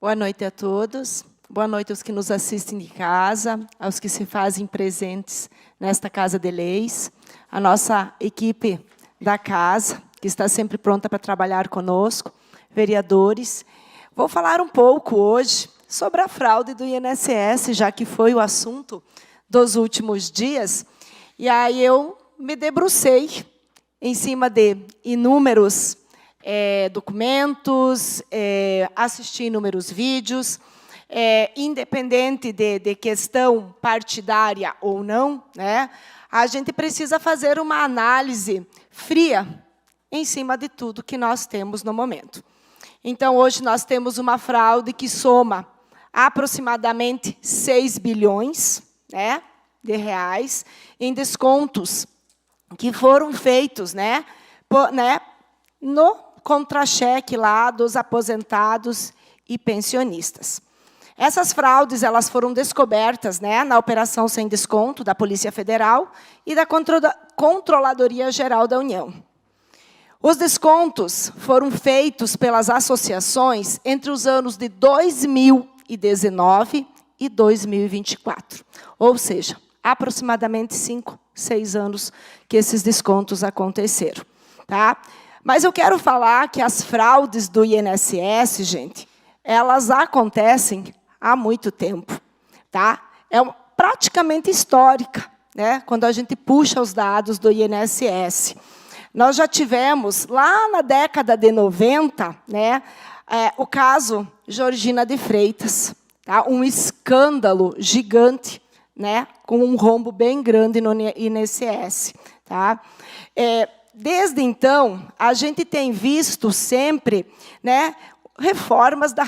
Boa noite a todos. Boa noite aos que nos assistem de casa, aos que se fazem presentes nesta Casa de Leis, a nossa equipe da casa, que está sempre pronta para trabalhar conosco, vereadores. Vou falar um pouco hoje sobre a fraude do INSS, já que foi o assunto dos últimos dias. E aí eu me debrucei em cima de inúmeros documentos, assisti inúmeros vídeos, independente de questão partidária ou não, né, a gente precisa fazer uma análise fria em cima de tudo que nós temos no momento. Então, hoje nós temos uma fraude que soma aproximadamente 6 bilhões, né, de reais em descontos que foram feitos, né, no contra-cheque lá dos aposentados e pensionistas. Essas fraudes elas foram descobertas, né, na Operação Sem Desconto da Polícia Federal e da Controladoria Geral da União. Os descontos foram feitos pelas associações entre os anos de 2019 e 2024. Ou seja, aproximadamente 5, 6 anos que esses descontos aconteceram. Tá? Mas eu quero falar que as fraudes do INSS, gente, elas acontecem há muito tempo. Tá? É praticamente histórica, né, quando a gente puxa os dados do INSS. Nós já tivemos, lá na década de 90, né, o caso Georgina de Freitas, tá? Um escândalo gigante, né, com um rombo bem grande no INSS. Tá? Desde então, a gente tem visto sempre, né, reformas da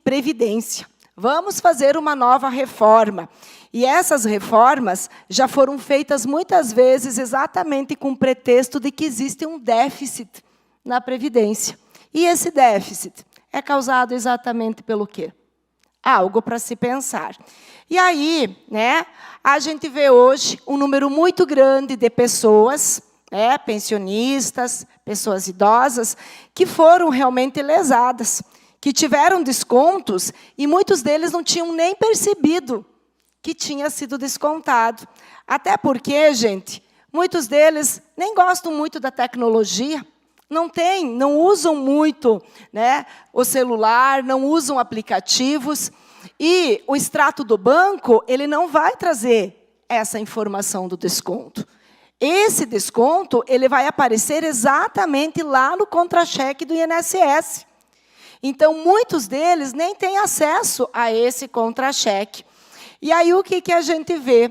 Previdência. Vamos fazer uma nova reforma. E essas reformas já foram feitas muitas vezes exatamente com o pretexto de que existe um déficit na Previdência. E esse déficit é causado exatamente pelo quê? Algo para se pensar. E aí, né, a gente vê hoje um número muito grande de pessoas, né, pensionistas, pessoas idosas, que foram realmente lesadas, que tiveram descontos e muitos deles não tinham nem percebido que tinha sido descontado. Até porque, gente, muitos deles nem gostam muito da tecnologia, não usam muito, né, o celular, não usam aplicativos, e o extrato do banco ele não vai trazer essa informação do desconto. Esse desconto ele vai aparecer exatamente lá no contra-cheque do INSS. Então, muitos deles nem têm acesso a esse contra-cheque. E aí, o que a gente vê?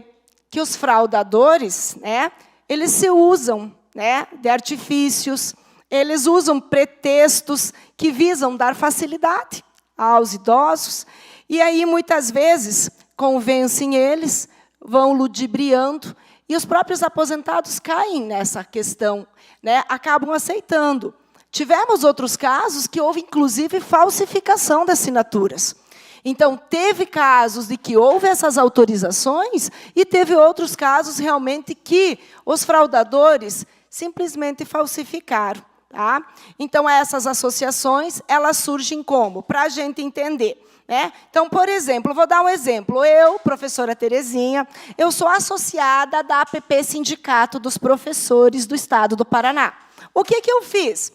Que os fraudadores, né, eles se usam, né, de artifícios, eles usam pretextos que visam dar facilidade aos idosos, e aí, muitas vezes, convencem eles, vão ludibriando, e os próprios aposentados caem nessa questão, né, acabam aceitando. Tivemos outros casos que houve, inclusive, falsificação de assinaturas. Então, teve casos de que houve essas autorizações e teve outros casos, realmente, que os fraudadores simplesmente falsificaram. Tá? Então, essas associações, elas surgem como? Para a gente entender. Né? Então, por exemplo, vou dar um exemplo. Eu, professora Terezinha, eu sou associada da APP Sindicato dos Professores do Estado do Paraná. O que eu fiz?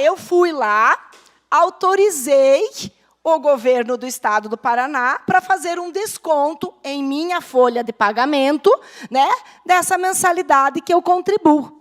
Eu fui lá, autorizei o governo do Estado do Paraná para fazer um desconto em minha folha de pagamento, né, dessa mensalidade que eu contribuo.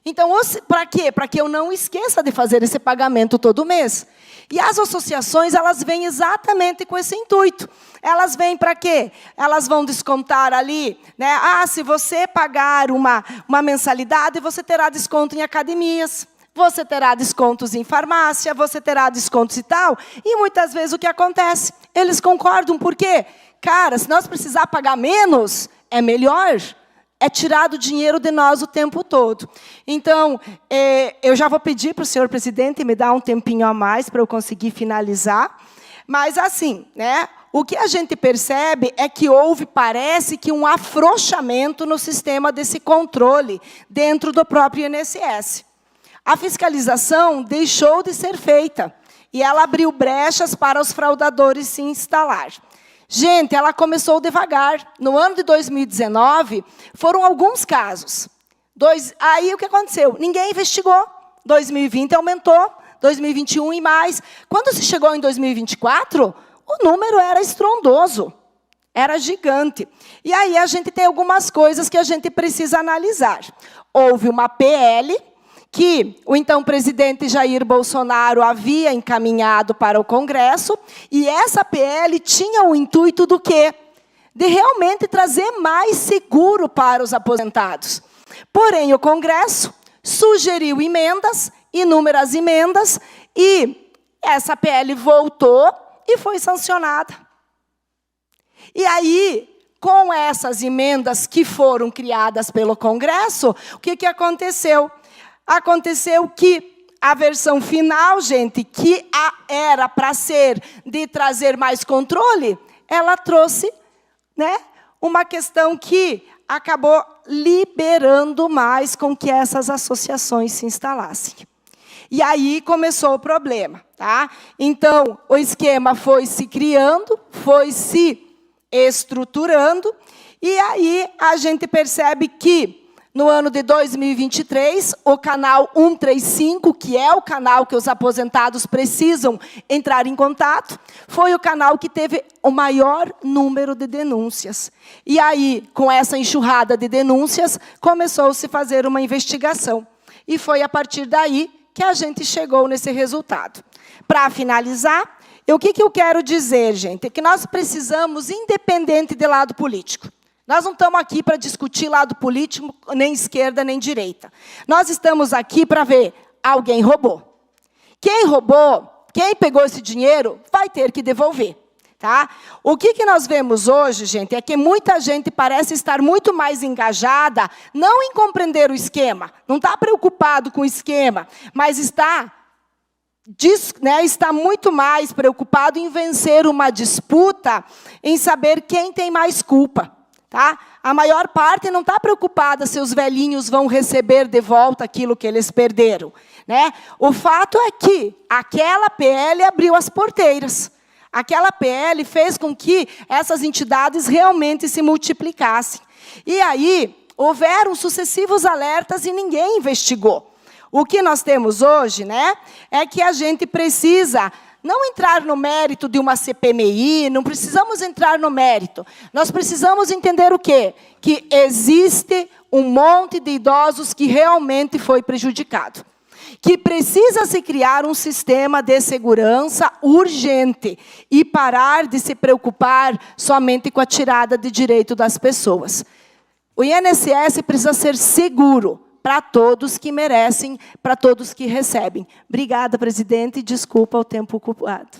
Então, para quê? Para que eu não esqueça de fazer esse pagamento todo mês. E as associações, elas vêm exatamente com esse intuito. Elas vêm para quê? Elas vão descontar ali, né? Se você pagar uma mensalidade, você terá desconto em academias, você terá descontos em farmácia, você terá descontos e tal. E, muitas vezes, o que acontece? Eles concordam, por quê? Cara, se nós precisar pagar menos, é melhor. É tirado dinheiro de nós o tempo todo. Então, eu já vou pedir para o senhor presidente me dar um tempinho a mais para eu conseguir finalizar. Mas, assim, né, o que a gente percebe é que houve, parece que, um afrouxamento no sistema desse controle dentro do próprio INSS. A fiscalização deixou de ser feita. e ela abriu brechas para os fraudadores se instalar. Gente, ela começou devagar. No ano de 2019, foram alguns casos. Aí, o que aconteceu? Ninguém investigou. 2020 aumentou, 2021 e mais. Quando se chegou em 2024, o número era estrondoso. Era gigante. E aí, a gente tem algumas coisas que a gente precisa analisar. Houve uma PL que o então presidente Jair Bolsonaro havia encaminhado para o Congresso, e essa PL tinha o intuito do quê? De realmente trazer mais seguro para os aposentados. Porém, o Congresso sugeriu emendas, inúmeras emendas, e essa PL voltou e foi sancionada. E aí, com essas emendas que foram criadas pelo Congresso, o que aconteceu? Aconteceu que a versão final, gente, que era para ser de trazer mais controle, ela trouxe, né, uma questão que acabou liberando mais com que essas associações se instalassem. E aí começou o problema, tá? Então, o esquema foi se criando, foi se estruturando, e aí a gente percebe que, no ano de 2023, o canal 135, que é o canal que os aposentados precisam entrar em contato, foi o canal que teve o maior número de denúncias. E aí, com essa enxurrada de denúncias, começou-se a fazer uma investigação. E foi a partir daí que a gente chegou nesse resultado. Para finalizar, o que eu quero dizer, gente? É que nós precisamos, independente de lado político. Nós não estamos aqui para discutir lado político, nem esquerda, nem direita. Nós estamos aqui para ver, alguém roubou. Quem roubou, quem pegou esse dinheiro, vai ter que devolver. Tá? O que nós vemos hoje, gente, é que muita gente parece estar muito mais engajada, não em compreender o esquema, não está preocupado com o esquema, mas está muito mais preocupado em vencer uma disputa, em saber quem tem mais culpa. Tá? A maior parte não está preocupada se os velhinhos vão receber de volta aquilo que eles perderam. Né? O fato é que aquela PL abriu as porteiras. Aquela PL fez com que essas entidades realmente se multiplicassem. E aí, houveram sucessivos alertas e ninguém investigou. O que nós temos hoje, né, é que a gente precisa não entrar no mérito de uma CPMI, não precisamos entrar no mérito. Nós precisamos entender o quê? Que existe um monte de idosos que realmente foi prejudicado. Que precisa se criar um sistema de segurança urgente e parar de se preocupar somente com a tirada de direito das pessoas. O INSS precisa ser seguro para todos que merecem, para todos que recebem. Obrigada, presidente, e desculpa o tempo ocupado.